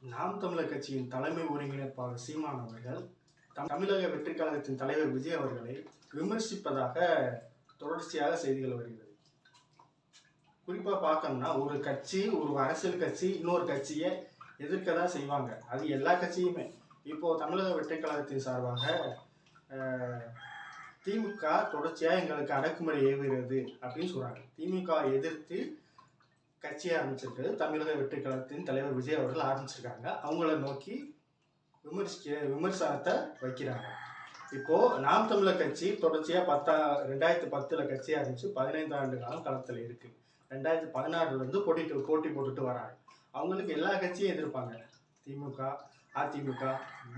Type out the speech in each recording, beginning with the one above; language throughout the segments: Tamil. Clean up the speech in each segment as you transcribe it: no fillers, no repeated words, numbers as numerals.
நாம் தமிழர் கட்சியின் தலைமை ஒருங்கிணைப்பாளர் சீமான் அவர்கள் தமிழக வெற்றி கழகத்தின் தலைவர் விஜய் அவர்களை விமர்சிப்பதாக தொடர்ச்சியாக செய்திகள் வருகிறது. குறிப்பா பார்க்கணும்னா ஒரு கட்சி, ஒரு அரசியல் கட்சி இன்னொரு கட்சியை எதிர்க்க தான் செய்வாங்க. அது எல்லா கட்சியுமே. இப்போ தமிழக வெற்றி கழகத்தின் சார்பாக திமுக தொடர்ச்சியாக எங்களுக்கு அடக்குமுறை ஏவுகிறது அப்படின்னு சொல்றாங்க. திமுக எதிர்த்து கட்சியை ஆரம்பிச்சிருக்கு தமிழக வெற்றி கழகத்தின் தலைவர் விஜய் அவர்கள் ஆரம்பிச்சிருக்காங்க. அவங்கள நோக்கி விமர்சனத்தை வைக்கிறாங்க. இப்போ நாம் தமிழர் கட்சி தொடர்ச்சியா 2010 கட்சி ஆரம்பிச்சு 15 ஆண்டு காலம் களத்தில் இருக்கு. 2016 போட்டி போட்டுட்டு வராங்க. அவங்களுக்கு எல்லா கட்சியும் எதிர்ப்பாங்க. திமுக, அதிமுக,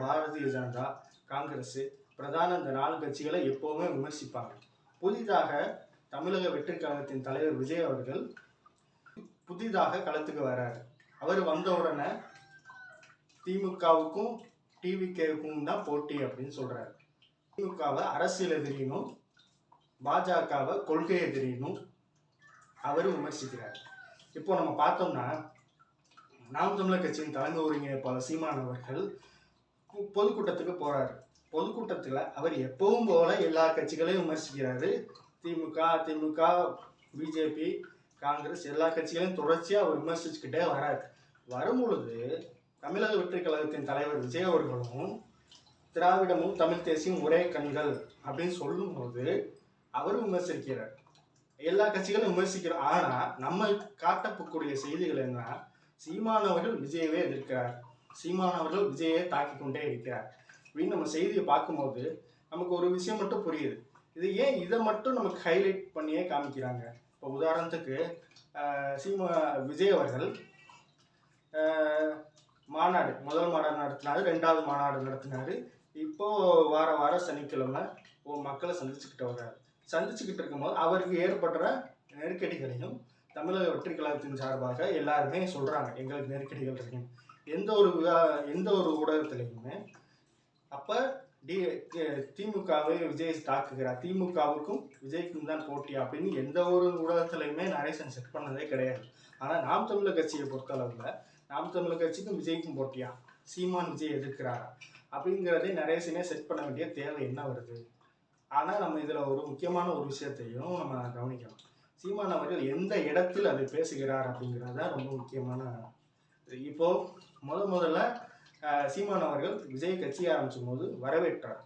பாரதிய ஜனதா, காங்கிரஸ் பிரதான இந்த 4 கட்சிகளை எப்பவுமே விமர்சிப்பாங்க. புதிதாக தமிழக வெற்றி கழகத்தின் தலைவர் விஜய் அவர்கள் புதிதாக களத்துக்கு வர்றாரு. அவர் வந்த உடனே திமுகவுக்கும் டிவிகேவுக்கும் தான் போட்டி அப்படின்னு சொல்றாரு. திமுகவை அரசியல் எதிரினும் பாஜகவை கொள்கை எதிரினும் அவர் விமர்சிக்கிறார். இப்போ நம்ம பார்த்தோம்னா நாம் தமிழர் கட்சியின் தலைமை ஒருங்கிணைப்பாளர் சீமான் அவர்கள் பொதுக்கூட்டத்துக்கு போறாரு. பொதுக்கூட்டத்தில் அவர் எப்பவும் போல எல்லா கட்சிகளையும் விமர்சிக்கிறாரு. திமுக, அதிமுக, பிஜேபி, காங்கிரஸ் எல்லா கட்சிகளையும் தொடர்ச்சியாக அவர் விமர்சிச்சுக்கிட்டே வராரு. வரும்பொழுது தமிழக வெற்றி கழகத்தின் தலைவர் விஜய் அவர்களும் திராவிடமும் தமிழ் தேசியம் ஒரே கண்கள் அப்படின்னு சொல்லும்போது அவர் விமர்சிக்கிறார். எல்லா கட்சிகளும் விமர்சிக்கிறோம். ஆனா நம்ம காட்டக்கூடிய செய்திகள் என்ன, சீமான் அவர்கள் விஜயவே எதிர்க்கிறார், சீமான் அவர்கள் விஜயை தாக்கி கொண்டே இருக்கிறார் அப்படின்னு நம்ம செய்தியை பார்க்கும்போது நமக்கு ஒரு விஷயம் மட்டும் புரியுது. இது ஏன் இதை மட்டும் நமக்கு ஹைலைட் பண்ணியே காமிக்கிறாங்க. இப்போ உதாரணத்துக்கு விஜய் அவர்கள் மாநாடு, முதல் மாநாடு நடத்தினாரு, 2வது மாநாடு நடத்தினாரு. இப்போ வார சனிக்கிழமை மக்களை சந்திச்சுக்கிட்டு வர்றாரு. சந்திச்சுக்கிட்டு இருக்கும்போது அவருக்கு ஏற்படுற நெருக்கடிகளையும் தமிழக வெற்றி கழகத்தின் சார்பாக எல்லாருமே சொல்றாங்க, எங்களுக்கு நெருக்கடிகள் இருக்கும். எந்த ஒரு ஊடகத்திலையுமே அப்ப திமுகவை விஜய் தாக்குகிறார், திமுகவுக்கும் விஜய்க்கும் தான் போட்டி அப்படின்னு எந்த ஒரு ஊடகத்திலையுமே நரேஷன் செட் பண்ணதே கிடையாது. ஆனா நாம் தமிழர் கட்சியை பொறுத்தளவுல நாம் தமிழர் கட்சிக்கும் விஜய்க்கும் போட்டியா, சீமான் விஜய் எதிர்க்கிறாரா அப்படிங்கிறதே நரேஷனே செட் பண்ண வேண்டிய தேவை என்ன வருது. ஆனா நம்ம இதுல ஒரு முக்கியமான ஒரு விஷயத்தையும் நம்ம கவனிக்கணும். சீமான் அவர்கள் எந்த இடத்தில் அதை பேசுகிறார் அப்படிங்கிறத ரொம்ப முக்கியமான. இப்போ முதல்ல சீமான் அவர்கள் விஜய் கட்சி ஆரம்பிச்சும் போது வரவேற்றார்.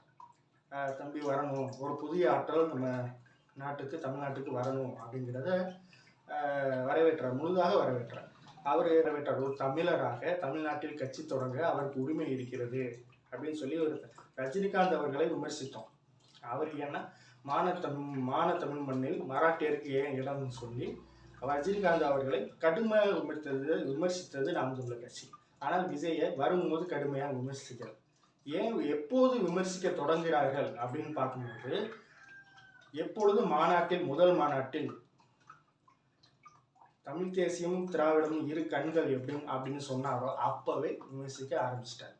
தம்பி வரணும், ஒரு புதிய ஆற்றல் நம்ம நாட்டுக்கு தமிழ்நாட்டுக்கு வரணும் அப்படிங்கிறத வரவேற்றார், முழுதாக வரவேற்றார். அவர் வரவேற்றார். ஒரு தமிழராக தமிழ்நாட்டில் கட்சி தொடங்க அவருக்கு உரிமை இருக்கிறது அப்படின்னு சொல்லி ஒரு ரஜினிகாந்த் அவர்களை விமர்சித்தோம். அவர் ஏன்னா மான தமிழ் மண்ணில் மராட்டியருக்கு ஏன் இடம்னு சொல்லி ரஜினிகாந்த் அவர்களை கடுமையாக விமர்சித்தது நாம் தமிழர் கட்சி. ஆனால் விஜயை வரும்போது கடுமையாக விமர்சிக்கிறது. ஏன் எப்போது விமர்சிக்க தொடங்குகிறார்கள் அப்படின்னு பார்க்கும்போது, எப்பொழுது முதல் மாநாட்டில் தமிழ் தேசியமும் திராவிடமும் இரு கண்கள் அப்படின்னு சொன்னாரோ அப்பவே விமர்சிக்க ஆரம்பிச்சிட்டார்.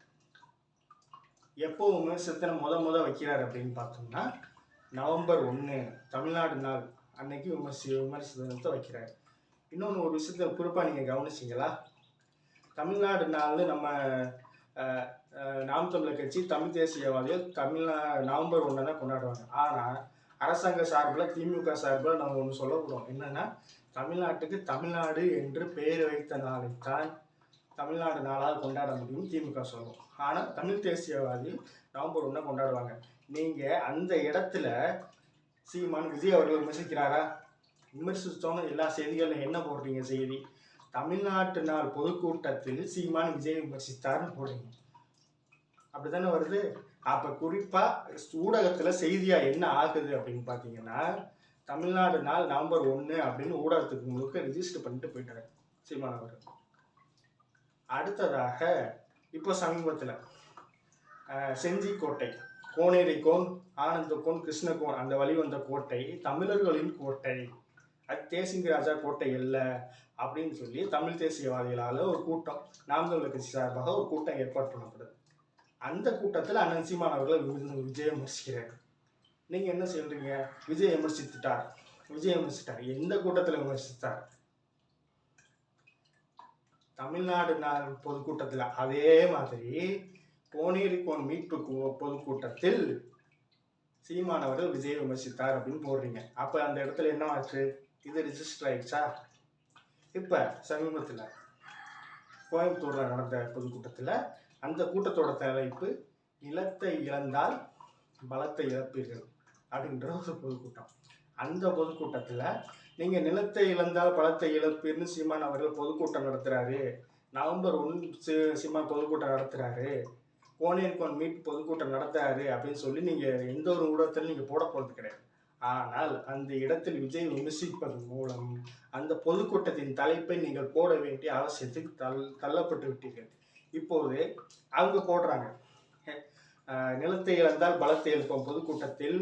எப்போ விமர்சனத்தை முத வைக்கிறார் அப்படின்னு பார்த்தோம்னா நவம்பர் 1 தமிழ்நாடு நாள் அன்னைக்கு விமர்சனத்தை வைக்கிறார். இன்னொன்று ஒரு விஷயத்த குறிப்பாக நீங்கள் கவனிச்சிங்களா, தமிழ்நாடு நாள் நம்ம நாம் தமிழர் கட்சி தமிழ் தேசியவாதிகள் நவம்பர் 1 தான் கொண்டாடுவாங்க. ஆனால் அரசாங்க சார்பில் திமுக சார்பில் நம்ம ஒன்று சொல்லக்கூடும், என்னன்னா தமிழ்நாட்டுக்கு தமிழ்நாடு என்று பெயர் வைத்த நாளைத்தான் தமிழ்நாடு நாளாக கொண்டாட முடியும் திமுக சொல்லுவோம். ஆனால் தமிழ் தேசியவாதி நவம்பர் 1 கொண்டாடுவாங்க. நீங்கள் அந்த இடத்துல சீமான் விஜய் அவர்கள் விமர்சிக்கிறாரா? விமர்சித்தோன்னு எல்லா செய்திகளும் என்ன போடுறீங்க, செய்தி தமிழ்நாட்டு நாள் பொதுக்கூட்டத்தில் சீமான் விஜய் விமர்சித்தார்னு போடுறீங்க, அப்படித்தானே வருது. அப்போ குறிப்பாக ஊடகத்தில் செய்தியாக என்ன ஆகுது அப்படின்னு பார்த்தீங்கன்னா, தமிழ்நாடு நாள் நவம்பர் 1 அப்படின்னு ஊடகத்துக்கு முழுக்க ரிஜிஸ்டர் பண்ணிட்டு போயிட்டாரு சீமான் அவர்கள். அடுத்ததாக இப்போ சமீபத்தில் செஞ்சிக்கோட்டை, கோனேரிக்கோன், ஆனந்தக்கோன், கிருஷ்ணகோன் அந்த வழி வந்த கோட்டை தமிழர்களின் கோட்டை, அது தேசிங்க ராஜா கோட்டை இல்லை அப்படின்னு சொல்லி தமிழ் தேசியவாதிகளால் ஒரு கூட்டம், நாம் தமிழர் கட்சி சார்பாக ஒரு கூட்டம் ஏற்பாடு பண்ணப்படுது. அந்த கூட்டத்தில் அண்ணன் சீமான் அவர்களை விஜய் விமர்சிக்கிறார். நீங்கள் என்ன சொல்றீங்க, விஜய் விமர்சிச்சிட்டார், எந்த கூட்டத்தில் விமர்சித்தார்? தமிழ்நாடு பொதுக்கூட்டத்தில் அதே மாதிரி கோனேரிக்கோன் மீட்பு பொதுக்கூட்டத்தில் சீமானவர்கள் விஜயை விமர்சித்தார் அப்படின்னு போடுறீங்க. அப்போ அந்த இடத்துல என்ன ஆச்சு? இது ரிஜிஸ்டர் ஆயிடுச்சா? இப்போ சமீபத்தில் கோயம்புத்தூரில் நடந்த பொதுக்கூட்டத்தில் அந்த கூட்டத்தோட தலைப்பு நிலத்தை இழந்தால் பலத்தை இழப்பீர்கள் அப்படின்ற ஒரு பொதுக்கூட்டம். அந்த பொதுக்கூட்டத்தில் நீங்கள் நிலத்தை இழந்தால் பலத்தை இழப்பீர்னு சீமான் அவர்கள் பொதுக்கூட்டம் நடத்துகிறாரு. நவம்பர் 1 சீமான் பொதுக்கூட்டம் நடத்துகிறாரு, கோனேரிக்கோன் மீட்பு பொதுக்கூட்டம் நடத்துறாரு அப்படின்னு சொல்லி நீங்கள் எந்த ஒரு ஊடகத்திலும் நீங்கள் போட போகிறது கிடையாது. ஆனால் அந்த இடத்தில் விஜய் விமர்சிப்பதன் மூலம் அந்த பொதுக்கூட்டத்தின் தலைப்பை நீங்கள் போட வேண்டிய அவசியத்துக்கு தள்ளப்பட்டு விட்டீர்கள். இப்போது அவங்க போடுறாங்க, நிலத்தை இழந்தால் பலத்தை இழப்போம் பொதுக்கூட்டத்தில்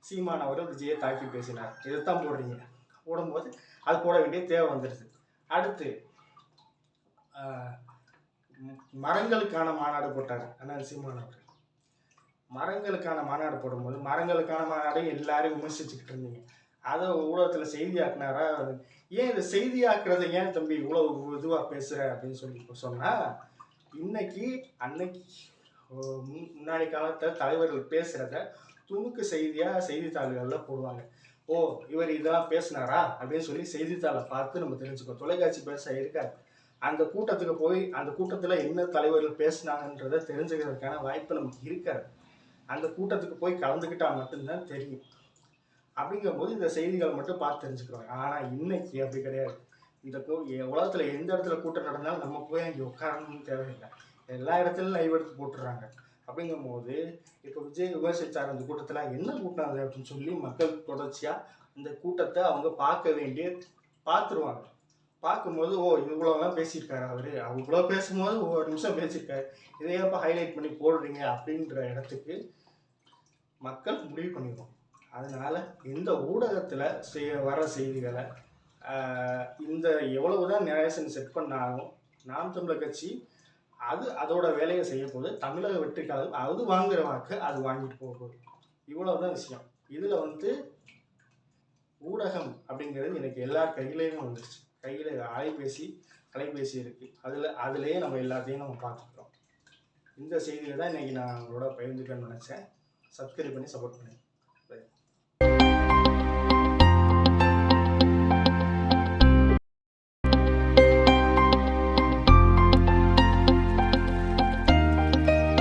சீமான் அவர்கள் விஜயை தாக்கி பேசினார். இதைத்தான் போடுறீங்க. போடும்போது அது போட வேண்டிய தேவை வந்துடுது. அடுத்து மரங்களுக்கான மாநாடு போட்டார் அண்ணன் சீமான் அவர்கள். மரங்களுக்கான மாநாடு போடும்போது மரங்களுக்கான மாநாடு எல்லாரும் விமர்சிச்சுக்கிட்டு இருந்தீங்க. அதை ஊடகத்தில் செய்தியாக்குனாரா? ஏன் இதை செய்தியாக்குறதை ஏன் தம்பி இவ்வளோ இதுவாக பேசுகிற அப்படின்னு சொல்லி சொன்னால், அன்னைக்கு முன்னாடி காலத்தில் தலைவர்கள் பேசுகிறத துணுக்கு செய்தியாக செய்தித்தாள்களில் போடுவாங்க. ஓ, இவர் இதெல்லாம் பேசினாரா அப்படின்னு சொல்லி செய்தித்தாளை பார்த்து நம்ம தெரிஞ்சுக்கோ. தொலைக்காட்சி பெருசாக இருக்காது. அந்த கூட்டத்துக்கு போய் அந்த கூட்டத்தில் என்ன தலைவர்கள் பேசினாங்கன்றதை தெரிஞ்சுக்கிறதுக்கான வாய்ப்பு நமக்கு இருக்காது. அந்த கூட்டத்துக்கு போய் கலந்துக்கிட்டால் மட்டும்தான் தெரியும். அப்படிங்கும்போது இந்த செய்திகளை மட்டும் பார்த்து தெரிஞ்சுக்கிறோம். ஆனால் இன்னைக்கு அப்படி கிடையாது. இந்த உலகத்தில் எந்த இடத்துல கூட்டம் நடந்தாலும் நம்ம போய் அங்கே உட்காரணும்னு தேவையில்லை. எல்லா இடத்துலையும் லைவ் எடுத்து போட்டுடுறாங்க. அப்படிங்கும்போது இப்போ விஜய் விமர்சித்தார் அந்த கூட்டத்தில், என்ன கூட்டம் அது அப்படின்னு சொல்லி மக்கள் தொடர்ச்சியாக அந்த கூட்டத்தை அவங்க பார்த்துருவாங்க. பார்க்கும்போது ஓ இவ்வளோலாம் பேசியிருக்காரு அவர் இவ்வளோ பேசும்போது ஒரு நிமிஷம் பேசியிருக்காரு, இதையப்போ ஹைலைட் பண்ணி போடுறீங்க அப்படின்ற இடத்துக்கு மக்கள் முடிவு பண்ணிடுவோம். அதனால் இந்த ஊடகத்தில் வர செய்திகளை இந்த எவ்வளவுதான் நேரேஷன் செட் பண்ணாலும் நாம் தமிழர் கட்சி அதோட வேலையை செய்ய போது தமிழக வெற்றிக்காக அது வாங்குற வாக்கு அது வாங்கிட்டு போகுது. இவ்வளவுதான் விஷயம். இதில் ஊடகம் அப்படிங்கிறது எனக்கு எல்லார் கையிலையும் வந்துருச்சு. கையில் அலைபேசி இருக்குது. அதுலேயே நம்ம எல்லாத்தையும் நம்ம பார்த்துக்கிறோம். இந்த செய்தியில் தான் இன்றைக்கி நான் உங்களோட பகிர்ந்துக்கணும்னு நினச்சேன். சப்ஸ்கிரைப் பண்ணி சப்போர்ட் பண்ணுங்கள்.